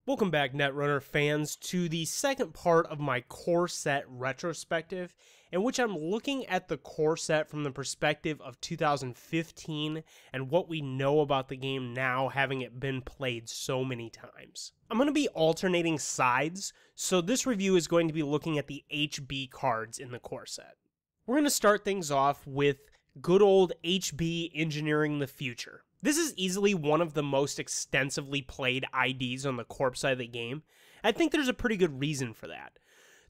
Welcome back, Netrunner fans, to the second part of my core set retrospective, in which I'm looking at the core set from the perspective of 2015 and what we know about the game now, having it been played so many times. I'm going to be alternating sides, so this review is going to be looking at the HB cards in the core set. We're going to start things off with good old HB Engineering the Future. This is easily one of the most extensively played IDs on the corp side of the game. I think there's a pretty good reason for that.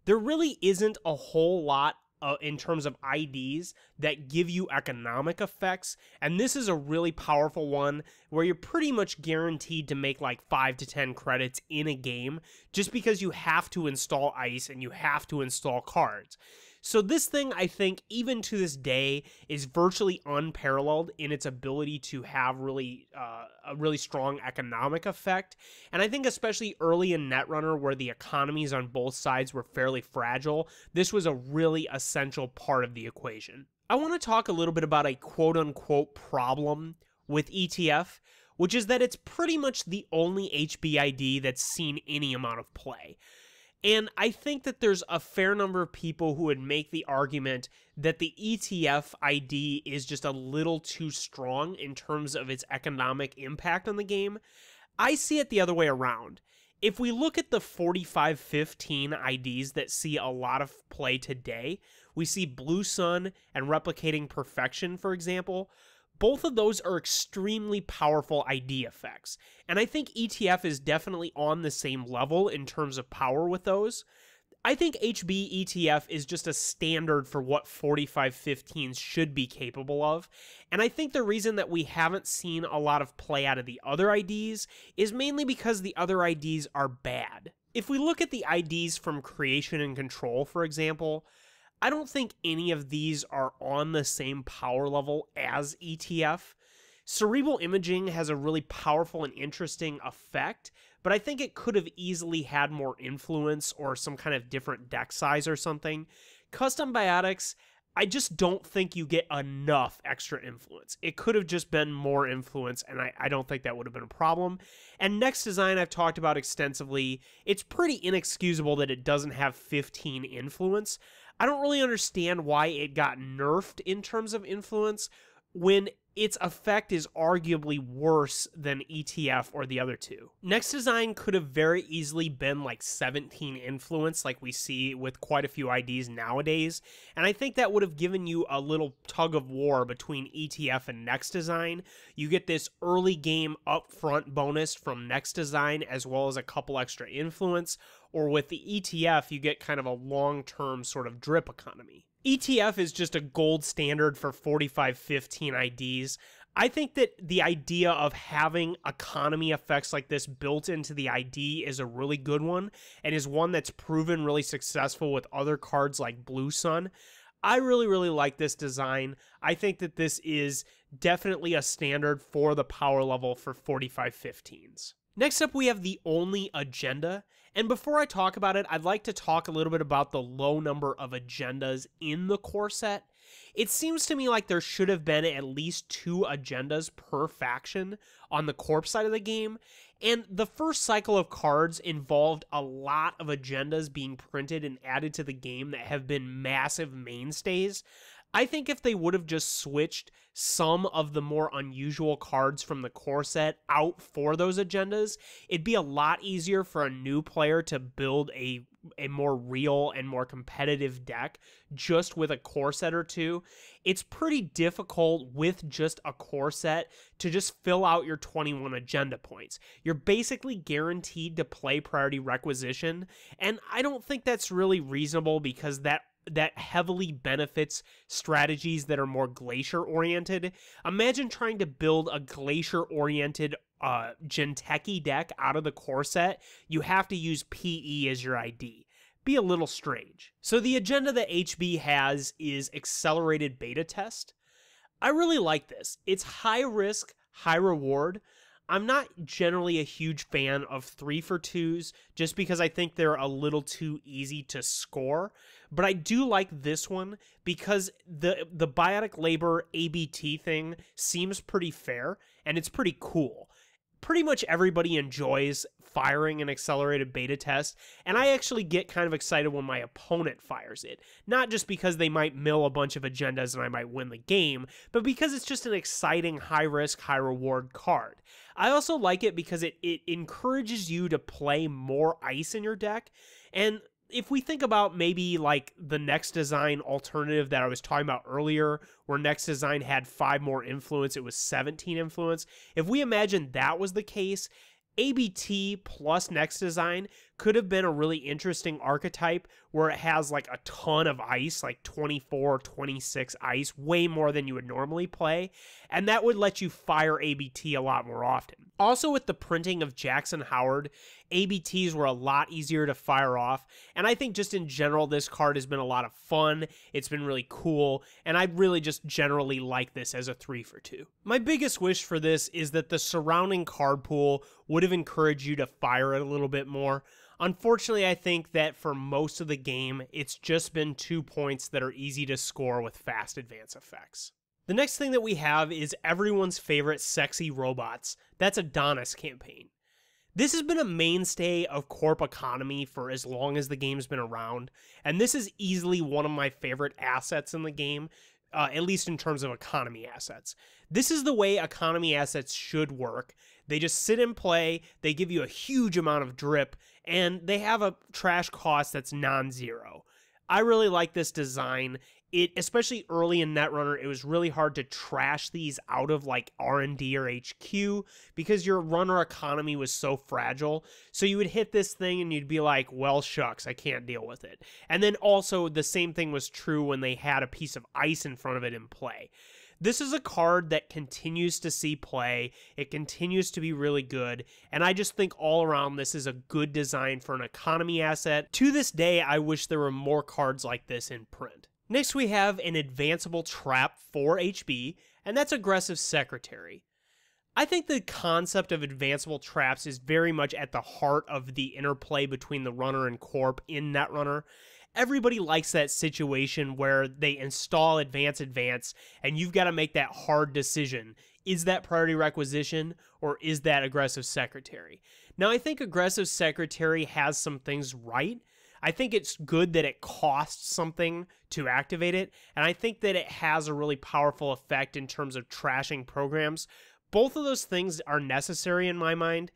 There really isn't a whole lot in terms of IDs that give you economic effects, and this is a really powerful one where you're pretty much guaranteed to make like 5 to 10 credits in a game just because you have to install ice and you have to install cards. So this thing, I think, even to this day, is virtually unparalleled in its ability to have a really strong economic effect. And I think especially early in Netrunner, where the economies on both sides were fairly fragile, this was a really essential part of the equation. I want to talk a little bit about a quote-unquote problem with ETF, which is that it's pretty much the only HB ID that's seen any amount of play. And I think that there's a fair number of people who would make the argument that the ETF ID is just a little too strong in terms of its economic impact on the game. I see it the other way around. If we look at the 4515 IDs that see a lot of play today, we see Blue Sun and Replicating Perfection, for example. Both of those are extremely powerful ID effects, and I think ETF is definitely on the same level in terms of power with those. I think HB ETF is just a standard for what 4515s should be capable of, and I think the reason that we haven't seen a lot of play out of the other IDs is mainly because the other IDs are bad. If we look at the IDs from Creation and Control, for example, I don't think any of these are on the same power level as ETF. Cerebral Imaging has a really powerful and interesting effect, but I think it could have easily had more influence or some kind of different deck size or something. Custom Biotics, I just don't think you get enough extra influence. It could have just been more influence, and I don't think that would have been a problem. And Next Design I've talked about extensively. It's pretty inexcusable that it doesn't have 15 influence. I don't really understand why it got nerfed in terms of influence when its effect is arguably worse than ETF or the other two. Next Design could have very easily been like 17 influence like we see with quite a few IDs nowadays, and I think that would have given you a little tug of war between ETF and Next Design. You get this early game upfront bonus from Next Design as well as a couple extra influence, or with the ETF you get kind of a long-term sort of drip economy. ETF is just a gold standard for 4515 IDs. I think that the idea of having economy effects like this built into the ID is a really good one, and is one that's proven really successful with other cards like Blue Sun. I really like this design. I think that this is definitely a standard for the power level for 4515s. Next up, we have the only agenda, and before I talk about it, I'd like to talk a little bit about the low number of agendas in the core set. It seems to me like there should have been at least 2 agendas per faction on the corp side of the game, and the first cycle of cards involved a lot of agendas being printed and added to the game that have been massive mainstays. I think if they would have just switched some of the more unusual cards from the core set out for those agendas, it'd be a lot easier for a new player to build a more real and more competitive deck just with a core set or two. It's pretty difficult with just a core set to just fill out your 21 agenda points. You're basically guaranteed to play Priority Requisition, and I don't think that's really reasonable because that heavily benefits strategies that are more glacier-oriented. Imagine trying to build a glacier-oriented Genteki deck out of the core set. You have to use PE as your ID. Be a little strange. So the agenda that HB has is Accelerated Beta Test. I really like this. It's high risk, high reward. I'm not generally a huge fan of 3-for-2s just because I think they're a little too easy to score, but I do like this one because the Biotic Labor ABT thing seems pretty fair and it's pretty cool. pretty much everybody enjoys firing an accelerated beta test, and I actually get kind of excited when my opponent fires it. Not just because they might mill a bunch of agendas and I might win the game, but because it's just an exciting high-risk, high-reward card. I also like it because it encourages you to play more ice in your deck, and if we think about maybe like the Next Design alternative that I was talking about earlier, where Next Design had 5 more influence, it was 17 influence. If we imagine that was the case, ABT plus Next Design could have been a really interesting archetype where it has like a ton of ice, like 24, 26 ice, way more than you would normally play, and that would let you fire ABT a lot more often. Also, with the printing of Jackson Howard, ABTs were a lot easier to fire off, and I think just in general this card has been a lot of fun, it's been really cool, and I really just generally like this as a 3 for 2. My biggest wish for this is that the surrounding card pool would have encouraged you to fire it a little bit more. Unfortunately, I think that for most of the game, it's just been 2 points that are easy to score with fast advance effects. The next thing that we have is everyone's favorite sexy robots. That's Adonis campaign. This has been a mainstay of Corp economy for as long as the game's been around, and this is easily one of my favorite assets in the game, at least in terms of economy assets. This is the way economy assets should work. They just sit and play, they give you a huge amount of drip, and they have a trash cost that's non-zero. I really like this design. Especially early in Netrunner, it was really hard to trash these out of like R&D or HQ because your runner economy was so fragile. So you would hit this thing and you'd be like, well, shucks, I can't deal with it. And then also the same thing was true when they had a piece of ice in front of it in play. This is a card that continues to see play, it continues to be really good, and I just think all around this is a good design for an economy asset. To this day, I wish there were more cards like this in print. Next we have an advanceable trap for HB, and that's Aggressive Secretary. I think the concept of advanceable traps is very much at the heart of the interplay between the runner and corp in Netrunner. Everybody likes that situation where they install advance, and you've got to make that hard decision. Is that priority requisition, or is that Aggressive Secretary? Now, I think Aggressive Secretary has some things right. I think it's good that it costs something to activate it, and I think that it has a really powerful effect in terms of trashing programs. Both of those things are necessary in my mind.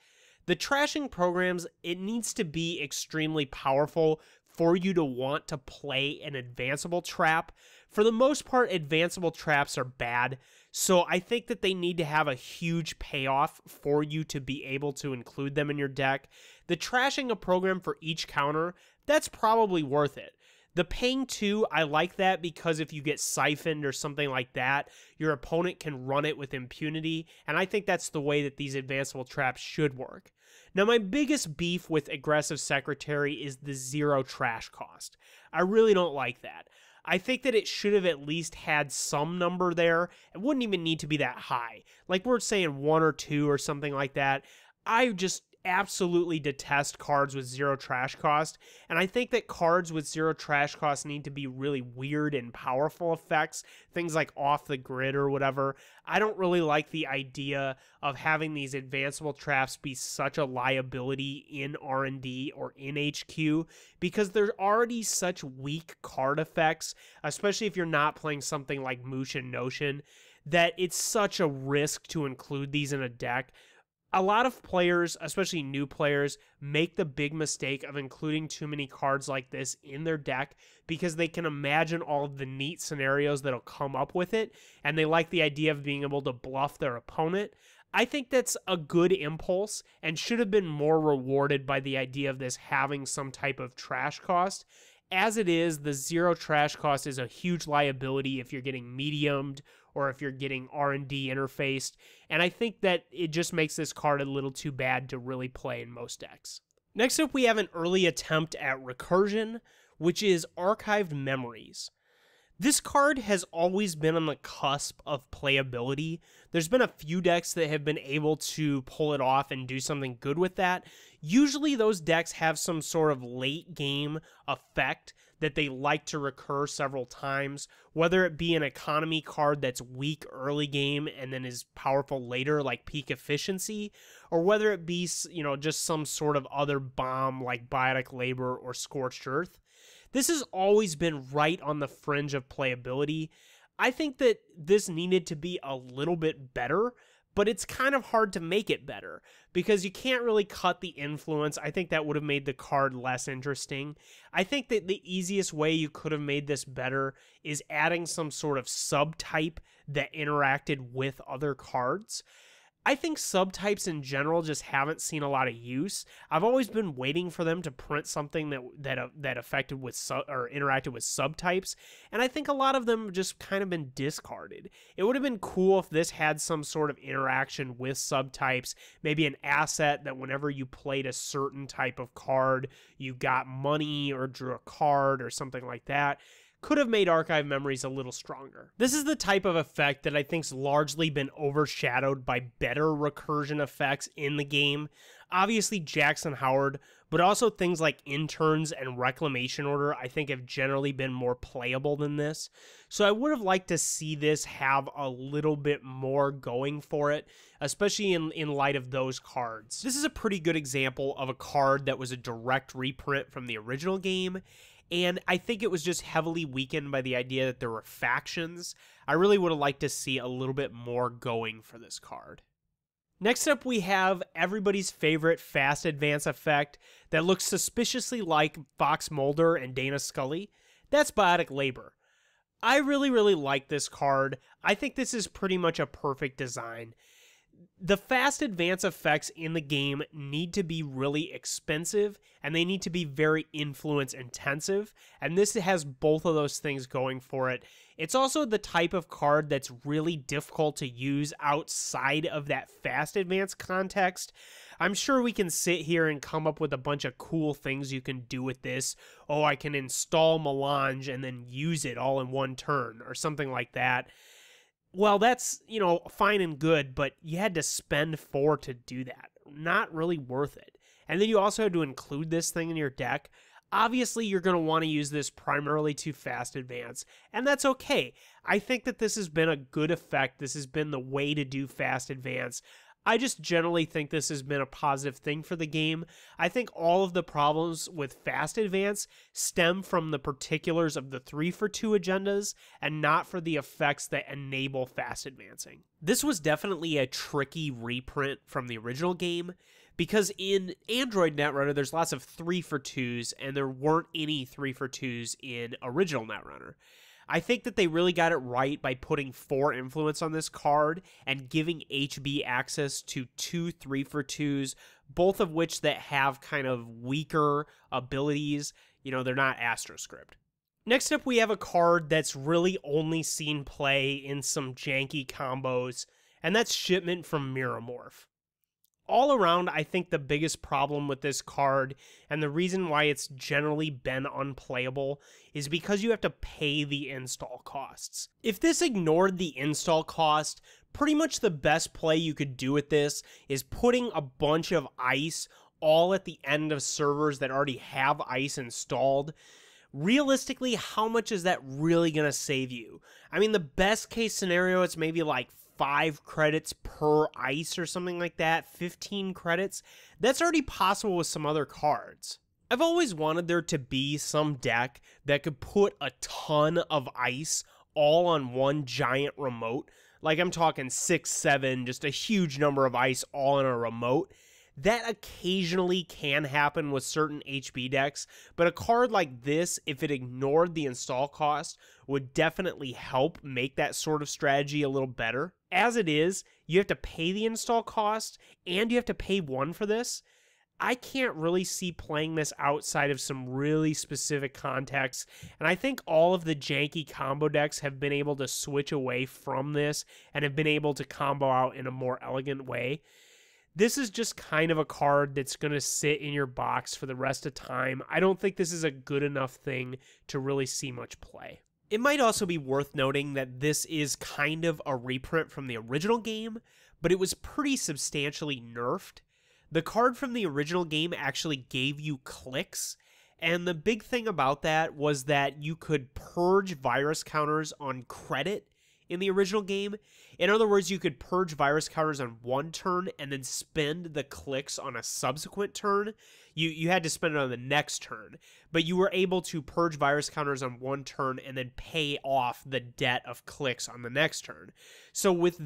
The trashing programs, it needs to be extremely powerful for you to want to play an advanceable trap. For the most part, advanceable traps are bad, so I think that they need to have a huge payoff for you to be able to include them in your deck. The trashing a program for each counter, that's probably worth it. The paying 2, I like that because if you get siphoned or something like that, your opponent can run it with impunity, and I think that's the way that these advanceable traps should work. Now, my biggest beef with Aggressive Secretary is the 0 trash cost. I really don't like that. I think that it should have at least had some number there. It wouldn't even need to be that high. Like we're saying 1 or 2 or something like that. I just absolutely detest cards with 0 trash cost, and I think that cards with 0 trash cost need to be really weird and powerful effects, things like off the grid or whatever. I don't really like the idea of having these advanceable traps be such a liability in R&D or in HQ, because they're already such weak card effects, especially if you're not playing something like Moosh and Notion, that it's such a risk to include these in a deck. A lot of players, especially new players, make the big mistake of including too many cards like this in their deck because they can imagine all of the neat scenarios that'll come up with it, and they like the idea of being able to bluff their opponent. I think that's a good impulse and should have been more rewarded by the idea of this having some type of trash cost. As it is, the 0 trash cost is a huge liability if you're getting mediumed or if you're getting R&D interfaced, and I think that it just makes this card a little too bad to really play in most decks. Next up, we have an early attempt at recursion, which is Archived Memories. This card has always been on the cusp of playability. There's been a few decks that have been able to pull it off and do something good with that. Usually those decks have some sort of late game effect that they like to recur several times, whether it be an economy card that's weak early game and then is powerful later, like peak efficiency, or whether it be, just some sort of other bomb like Biotic Labor or Scorched Earth. This has always been right on the fringe of playability. I think that this needed to be a little bit better, but it's kind of hard to make it better because you can't really cut the influence. I think that would have made the card less interesting. I think that the easiest way you could have made this better is adding some sort of subtype that interacted with other cards. I think subtypes in general just haven't seen a lot of use. I've always been waiting for them to print something that affected with or interacted with subtypes, and I think a lot of them have just kind of been discarded. It would have been cool if this had some sort of interaction with subtypes, maybe an asset that whenever you played a certain type of card, you got money or drew a card or something like that. Could have made Archive Memories a little stronger. This is the type of effect that I think's largely been overshadowed by better recursion effects in the game. Obviously Jackson Howard, but also things like Interns and Reclamation Order I think have generally been more playable than this. So I would have liked to see this have a little bit more going for it, especially in light of those cards. This is a pretty good example of a card that was a direct reprint from the original game, and I think it was just heavily weakened by the idea that there were factions. I really would have liked to see a little bit more going for this card. Next up, we have everybody's favorite Fast Advance effect that looks suspiciously like Fox Mulder and Dana Scully. That's Biotic Labor. I really like this card. I think this is pretty much a perfect design. The fast advance effects in the game need to be really expensive, and they need to be very influence intensive, and this has both of those things going for it. It's also the type of card that's really difficult to use outside of that fast advance context. I'm sure we can sit here and come up with a bunch of cool things you can do with this. Oh, I can install Melange and then use it all in one turn, or something like that. Well, that's, fine and good, but you had to spend 4 to do that. Not really worth it. And then you also had to include this thing in your deck. Obviously, you're going to want to use this primarily to fast advance, and that's okay. I think that this has been a good effect. This has been the way to do fast advance. I just generally think this has been a positive thing for the game. I think all of the problems with fast advance stem from the particulars of the 3-for-2 agendas and not for the effects that enable fast advancing. This was definitely a tricky reprint from the original game because in Android Netrunner there's lots of 3-for-2s and there weren't any 3-for-2s in original Netrunner. I think that they really got it right by putting 4 influence on this card and giving HB access to 2 3-for-2s, both of which that have kind of weaker abilities. They're not Astroscript. Next up, we have a card that's really only seen play in some janky combos, and that's Shipment from Miramorph. All around, I think the biggest problem with this card, and the reason why it's generally been unplayable, is because you have to pay the install costs. If this ignored the install cost, pretty much the best play you could do with this is putting a bunch of ice all at the end of servers that already have ice installed. Realistically, how much is that really going to save you? I mean, the best case scenario, it's maybe like 5 credits per ice or something like that, 15 credits. That's already possible with some other cards. I've always wanted there to be some deck that could put a ton of ice all on one giant remote. Like I'm talking 6, 7, just a huge number of ice all in a remote. That occasionally can happen with certain HB decks, but a card like this, if it ignored the install cost, would definitely help make that sort of strategy a little better. As it is, you have to pay the install cost, and you have to pay 1 for this. I can't really see playing this outside of some really specific contexts, and I think all of the janky combo decks have been able to switch away from this and have been able to combo out in a more elegant way. This is just kind of a card that's going to sit in your box for the rest of time. I don't think this is a good enough thing to really see much play. It might also be worth noting that this is kind of a reprint from the original game, but it was pretty substantially nerfed. The card from the original game actually gave you clicks, and the big thing about that was that you could purge virus counters on credit in the original game. In other words, you could purge virus counters on one turn and then spend the clicks on a subsequent turn. You had to spend it on the next turn, but you were able to purge virus counters on one turn and then pay off the debt of clicks on the next turn. So with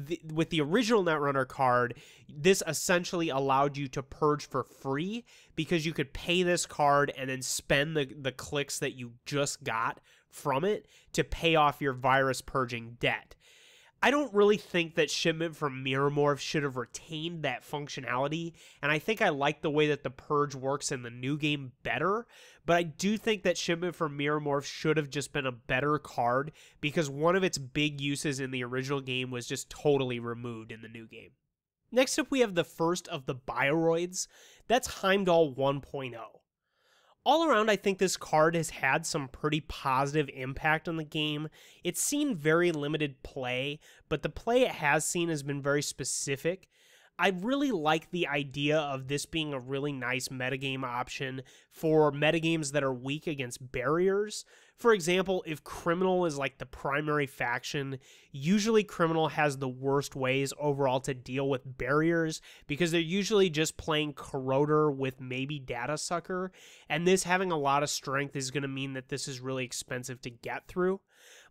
the original Netrunner card, this essentially allowed you to purge for free because you could pay this card and then spend the clicks that you just got from it to pay off your virus purging debt. I don't really think that Shipment from Mirror Morph should have retained that functionality, and I think I like the way that the purge works in the new game better, but I do think that Shipment from Mirror Morph should have just been a better card because one of its big uses in the original game was just totally removed in the new game. Next up, we have the first of the Bioroids. That's Heimdall 1.0. All around, I think this card has had some pretty positive impact on the game. It's seen very limited play, but the play it has seen has been very specific. I really like the idea of this being a really nice metagame option for metagames that are weak against barriers. For example, if Criminal is like the primary faction, usually Criminal has the worst ways overall to deal with barriers because they're usually just playing Corroder with maybe Data Sucker, and this having a lot of strength is going to mean that this is really expensive to get through.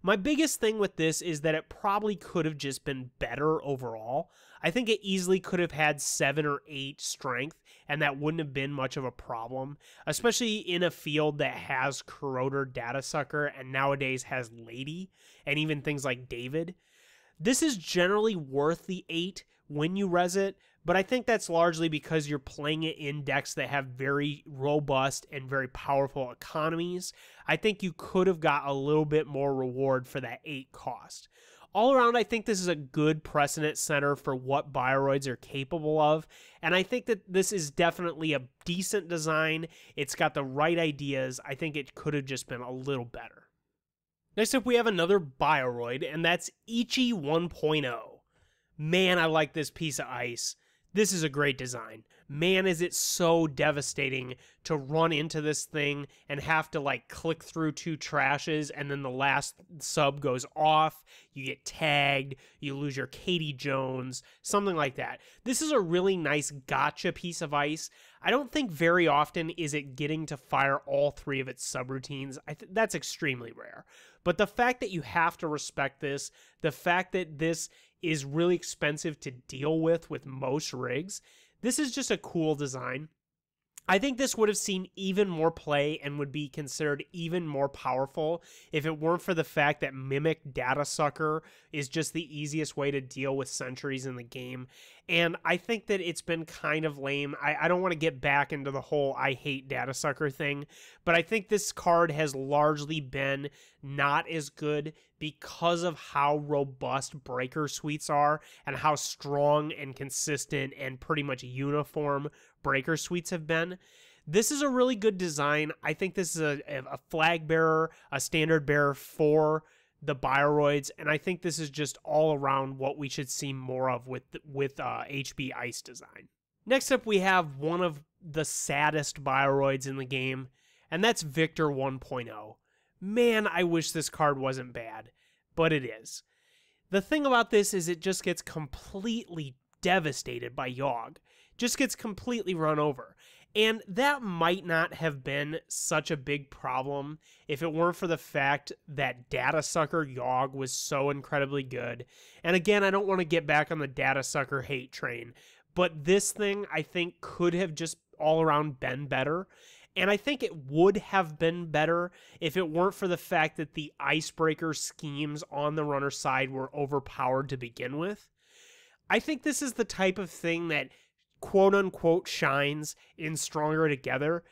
My biggest thing with this is that it probably could have just been better overall. I think it easily could have had 7 or 8 strength, and that wouldn't have been much of a problem, especially in a field that has Corroder, Data Sucker, and nowadays has Lady, and even things like David. This is generally worth the 8 when you res it, but I think that's largely because you're playing it in decks that have very robust and very powerful economies. I think you could have got a little bit more reward for that 8 cost. All around, I think this is a good precedent setter for what Bioroids are capable of, and I think that this is definitely a decent design. It's got the right ideas. I think it could have just been a little better. Next up, we have another Bioroid, and that's Ichi 1.0. Man, I like this piece of ice. This is a great design. Man, is it so devastating to run into this thing and have to like click through 2 trashes and then the last sub goes off, you get tagged, you lose your Katie Jones, something like that. This is a really nice gotcha piece of ice. I don't think very often is it getting to fire all 3 of its subroutines. That's extremely rare. But the fact that you have to respect this, the fact that this is really expensive to deal with most rigs, this is just a cool design. I think this would have seen even more play and would be considered even more powerful if it weren't for the fact that Mimic Data Sucker is just the easiest way to deal with sentries in the game. And I think that it's been kind of lame. I don't want to get back into the whole I hate Data Sucker thing, but I think this card has largely been not as good because of how robust breaker suites are and how strong and consistent and pretty much uniform breaker suites have been. This is a really good design. I think this is a flag bearer, a standard bearer for the Bioroids, and I think this is just all around what we should see more of with HB Ice design. Next up, we have one of the saddest Bioroids in the game, and that's Victor 1.0. Man, I wish this card wasn't bad, but it is. The thing about this is it just gets completely devastated by Yogg. Just gets completely run over. And that might not have been such a big problem if it weren't for the fact that Data Sucker Yogg was so incredibly good. And again, I don't want to get back on the Data Sucker hate train, but this thing I think could have just all around been better. And I think it would have been better if it weren't for the fact that the icebreaker schemes on the runner side were overpowered to begin with. I think this is the type of thing that quote-unquote shines in Stronger Together.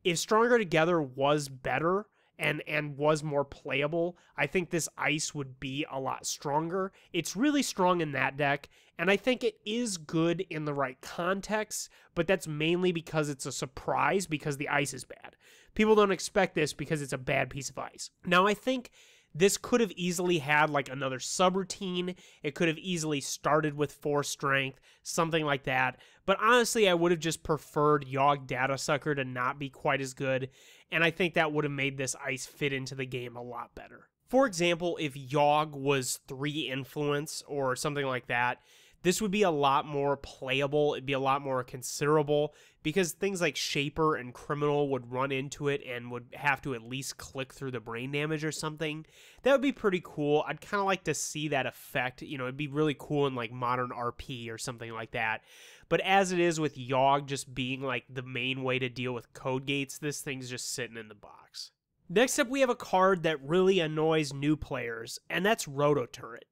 If Stronger Together was better and was more playable, I think this ice would be a lot stronger. It's really strong in that deck, and I think it is good in the right context, but that's mainly because it's a surprise because the ice is bad. People don't expect this because it's a bad piece of ice. Now, I think This could have easily had like another subroutine. It could have easily started with 4 strength, something like that. But honestly, I would have just preferred Yogg Data Sucker to not be quite as good, and I think that would have made this ice fit into the game a lot better. For example, if Yogg was 3 influence or something like that, this would be a lot more playable. It'd be a lot more considerable because things like Shaper and Criminal would run into it and would have to at least click through the brain damage or something. That would be pretty cool. I'd kind of like to see that effect. You know, it'd be really cool in like modern RP or something like that. But as it is with Yogg just being like the main way to deal with code gates, this thing's just sitting in the box. Next up, we have a card that really annoys new players, and that's Roto Turret.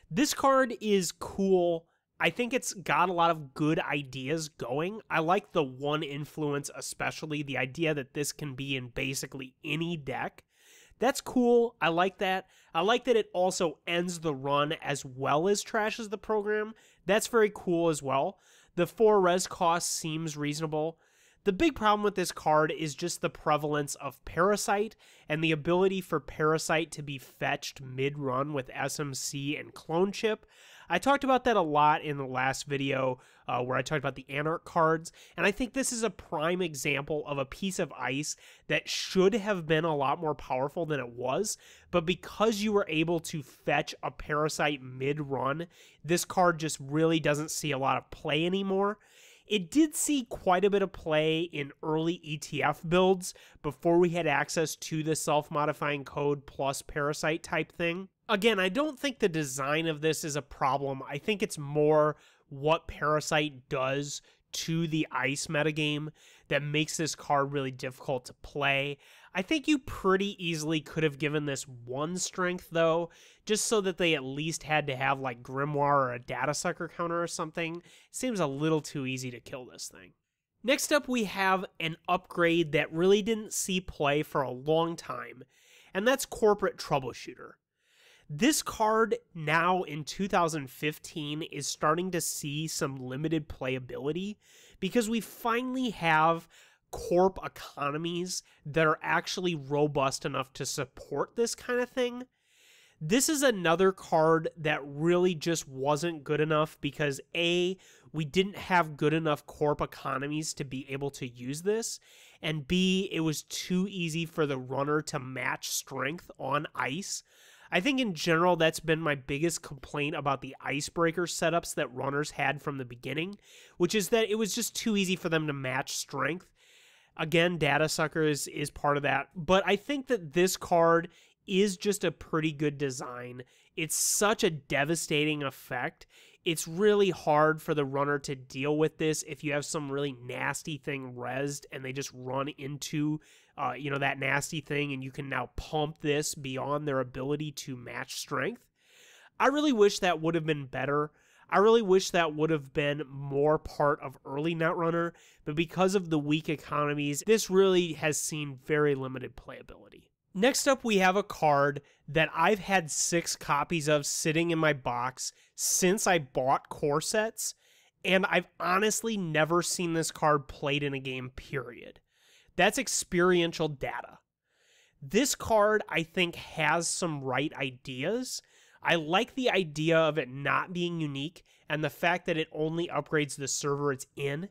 This card is cool. I think it's got a lot of good ideas going. I like the 1 influence, especially the idea that this can be in basically any deck. That's cool. I like that. I like that it also ends the run as well as trashes the program. That's very cool as well. The 4 res cost seems reasonable. The big problem with this card is just the prevalence of Parasite and the ability for Parasite to be fetched mid-run with SMC and Clone Chip. I talked about that a lot in the last video where I talked about the Anarch cards, and I think this is a prime example of a piece of ice that should have been a lot more powerful than it was, but because you were able to fetch a Parasite mid-run, this card just really doesn't see a lot of play anymore. It did see quite a bit of play in early ETF builds before we had access to the self-modifying code plus Parasite type thing. Again, I don't think the design of this is a problem. I think it's more what Parasite does to the ice metagame that makes this card really difficult to play. I think you pretty easily could have given this 1 strength though, just so that they at least had to have like Grimoire or a Data Sucker counter or something. Seems a little too easy to kill this thing. Next up, we have an upgrade that really didn't see play for a long time, and that's Corporate Troubleshooter. This card now in 2015 is starting to see some limited playability because we finally have corp economies that are actually robust enough to support this kind of thing. This is another card that really just wasn't good enough because A, we didn't have good enough corp economies to be able to use this, and B, it was too easy for the runner to match strength on ice. I think in general that's been my biggest complaint about the icebreaker setups that runners had from the beginning, which is that it was just too easy for them to match strength. Again, Data Sucker is part of that, but I think that this card is just a pretty good design. It's such a devastating effect. It's really hard for the runner to deal with this if you have some really nasty thing rezzed and they just run into that nasty thing, and you can now pump this beyond their ability to match strength. I really wish that would have been better. I really wish that would have been more part of early Netrunner, but because of the weak economies, this really has seen very limited playability. Next up, we have a card that I've had 6 copies of sitting in my box since I bought core sets, and I've honestly never seen this card played in a game, period. That's Experiential Data. This card, I think, has some right ideas. I like the idea of it not being unique and the fact that it only upgrades the server it's in.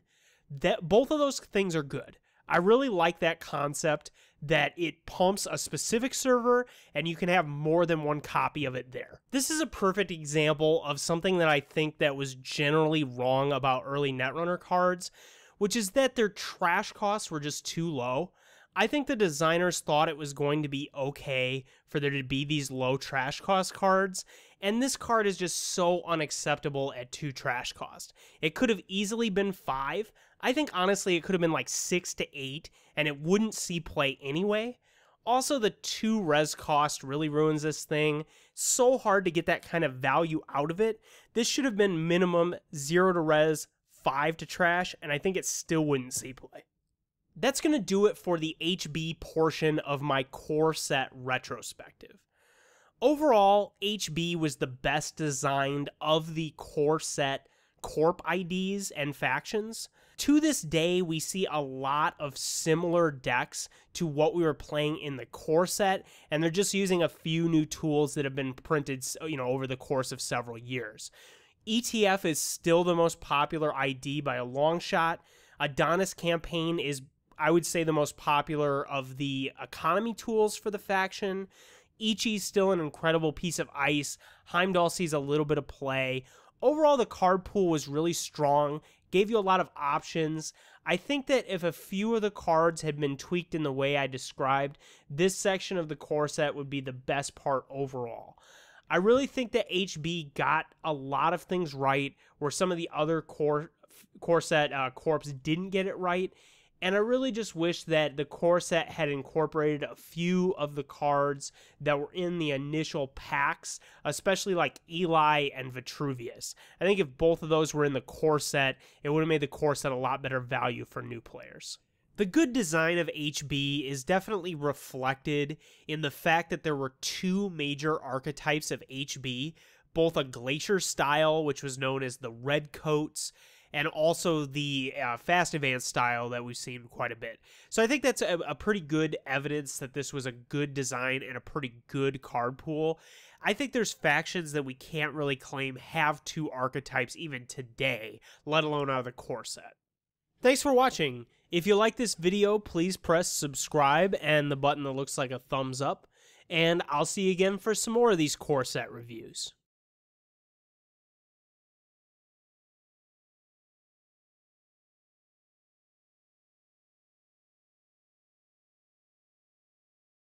That both of those things are good. I really like that concept that it pumps a specific server and you can have more than 1 copy of it there. This is a perfect example of something that I think that was generally wrong about early Netrunner cards, which is that their trash costs were just too low. I think the designers thought it was going to be okay for there to be these low trash cost cards, and this card is just so unacceptable at 2 trash cost. It could have easily been 5. I think honestly it could have been like 6 to 8, and it wouldn't see play anyway. Also, the 2 res cost really ruins this thing. So hard to get that kind of value out of it. This should have been minimum 0 to res, 5 to trash, and I think it still wouldn't see play. That's going to do it for the HB portion of my core set retrospective. Overall, HB was the best designed of the core set corp IDs and factions. To this day, we see a lot of similar decks to what we were playing in the core set, and they're just using a few new tools that have been printed, over the course of several years. ETF is still the most popular ID by a long shot. Adonis Campaign is, I would say, the most popular of the economy tools for the faction. Ichi's still an incredible piece of ice. Heimdall sees a little bit of play. Overall, the card pool was really strong, gave you a lot of options. I think that if a few of the cards had been tweaked in the way I described, this section of the core set would be the best part overall. I really think that HB got a lot of things right where some of the other core set corps didn't get it right. And I really just wish that the core set had incorporated a few of the cards that were in the initial packs, especially like Eli and Vitruvius. I think if both of those were in the core set, it would have made the core set a lot better value for new players. The good design of HB is definitely reflected in the fact that there were two major archetypes of HB, both a Glacier style, which was known as the Red Coats, and also the Fast Advance style that we've seen quite a bit. So I think that's a pretty good evidence that this was a good design and a pretty good card pool. I think there's factions that we can't really claim have two archetypes even today, let alone out of the core set. Thanks for watching. If you like this video, please press subscribe and the button that looks like a thumbs up. And I'll see you again for some more of these core set reviews.